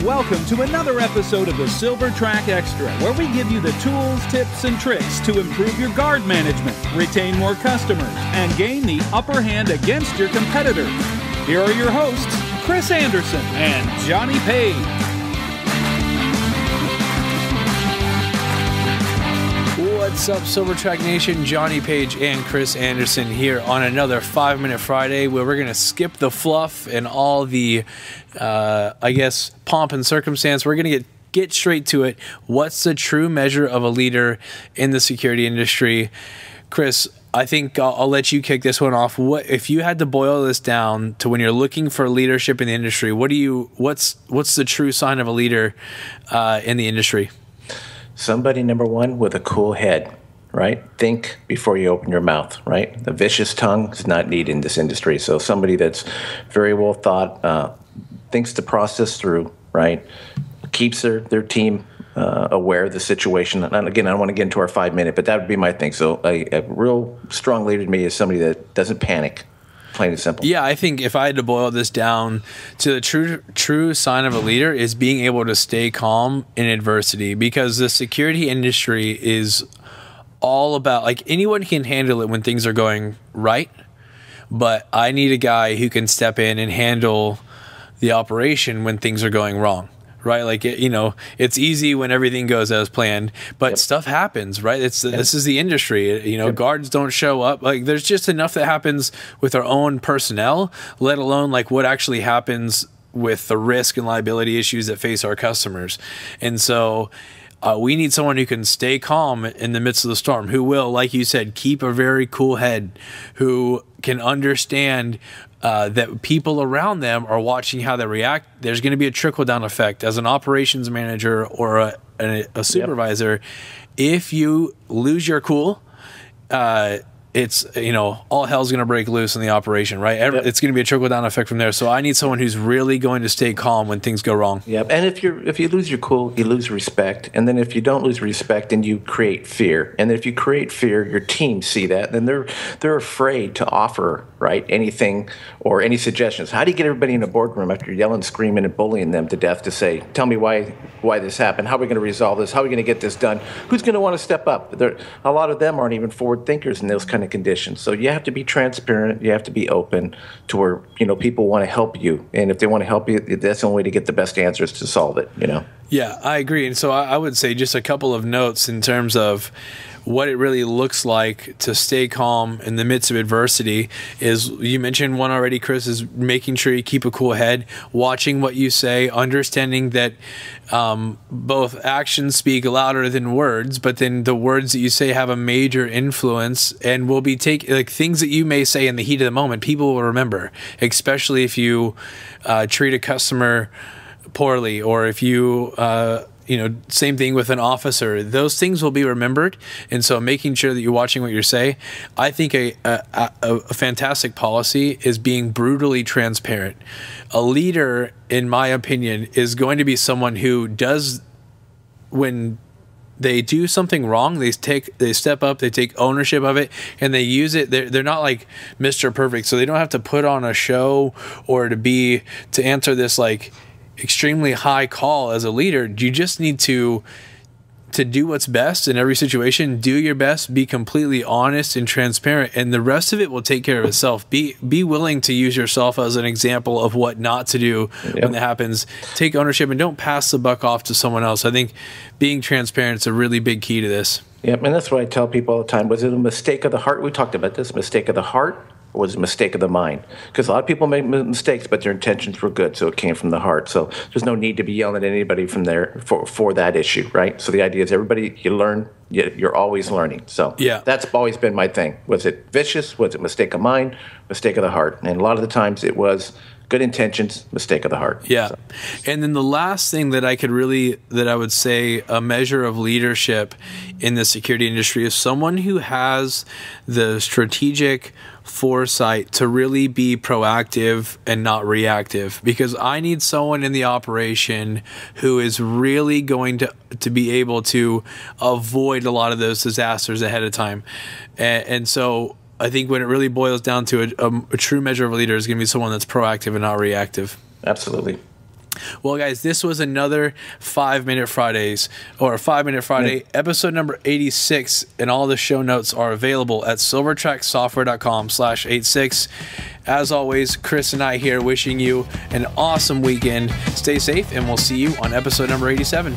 welcome to another episode of the Silver Track Extra, where we give you the tools, tips, and tricks to improve your guard management, retain more customers, and gain the upper hand against your competitors. Here are your hosts, Chris Anderson and Johnny Page. What's up, Silver Track Nation? Johnny Page and Chris Anderson here on another 5-Minute Friday, where we're going to skip the fluff and all the, pomp and circumstance. We're going to get straight to it. What's the true measure of a leader in the security industry? Chris, I think I'll let you kick this one off. What if you had to boil this down to when you're looking for leadership in the industry? What's the true sign of a leader in the industry? Somebody, number one, with a cool head, right? Think before you open your mouth, right? The vicious tongue is not needed in this industry. So somebody that's very well thought, thinks the process through, right? Keeps their team aware of the situation. And again, I don't want to get into our 5-minute, but that would be my thing. So a real strong leader to me is somebody that doesn't panic. Plain and simple. Yeah, I think if I had to boil this down to the true sign of a leader is being able to stay calm in adversity, because the security industry is all about, like, anyone can handle it when things are going right, but I need a guy who can step in and handle the operation when things are going wrong. Right, like it's easy when everything goes as planned, but stuff happens. Right, this is the industry. Guards don't show up. Like, there's just enough that happens with our own personnel, let alone like what actually happens with the risk and liability issues that face our customers. And so we need someone who can stay calm in the midst of the storm, who will, like you said, keep a very cool head, who can understand that people around them are watching how they react. There's going to be a trickle-down effect. As an operations manager or a supervisor, if you lose your cool, it's, all hell's going to break loose in the operation, right? It's going to be a trickle-down effect from there. So I need someone who's really going to stay calm when things go wrong. Yep. And if you lose your cool, you lose respect. And then if you don't lose respect, then you create fear. And if you create fear, your team see that, then they're afraid to offer, right, anything or any suggestions. How do you get everybody in a boardroom after you're yelling, screaming, and bullying them to death to say, tell me why this happened? How are we going to resolve this? How are we going to get this done? Who's going to want to step up? A lot of them aren't even forward thinkers in those kind of conditions. So you have to be transparent. You have to be open to where, people want to help you. And if they want to help you, that's the only way to get the best answers to solve it, Yeah, I agree. And so I would say just a couple of notes in terms of what it really looks like to stay calm in the midst of adversity is, you mentioned one already, Chris, is making sure you keep a cool head, watching what you say, understanding that both actions speak louder than words, but then the words that you say have a major influence and will be things that you may say in the heat of the moment, people will remember, especially if you treat a customer poorly, or if you same thing with an officer. Those things will be remembered, and so making sure that you're watching what you say. I think a fantastic policy is being brutally transparent. A leader, in my opinion, is going to be someone who does, when they do something wrong, they step up, they take ownership of it, and they use it. They're not like Mr. Perfect, so they don't have to put on a show or to answer this like extremely high call as a leader. You just need to do what's best in every situation. Do your best, be completely honest and transparent, and the rest of it will take care of itself. Be willing to use yourself as an example of what not to do when that happens. Take ownership and don't pass the buck off to someone else. I think being transparent is a really big key to this. Yep, and that's what I tell people all the time. Was it a mistake of the heart? We talked about this, mistake of the heart, or was it a mistake of the mind? Because a lot of people make mistakes, but their intentions were good, so it came from the heart. So there's no need to be yelling at anybody from there for that issue, right? So the idea is everybody, you learn, you're always learning. So that's always been my thing. Was it vicious? Was it mistake of mind? Mistake of the heart? And a lot of the times it was good intentions, mistake of the heart. Yeah. So. And then the last thing that I would say a measure of leadership in the security industry is someone who has the strategic foresight to really be proactive and not reactive, because I need someone in the operation who is really going to be able to avoid a lot of those disasters ahead of time. And so I think when it really boils down to a true measure of a leader is going to be someone that's proactive and not reactive. Absolutely. Well, guys, this was another 5 Minute Fridays, or 5 Minute Friday, episode number 86, and all the show notes are available at silvertracksoftware.com/86. As always, Chris and I here wishing you an awesome weekend. Stay safe, and we'll see you on episode number 87.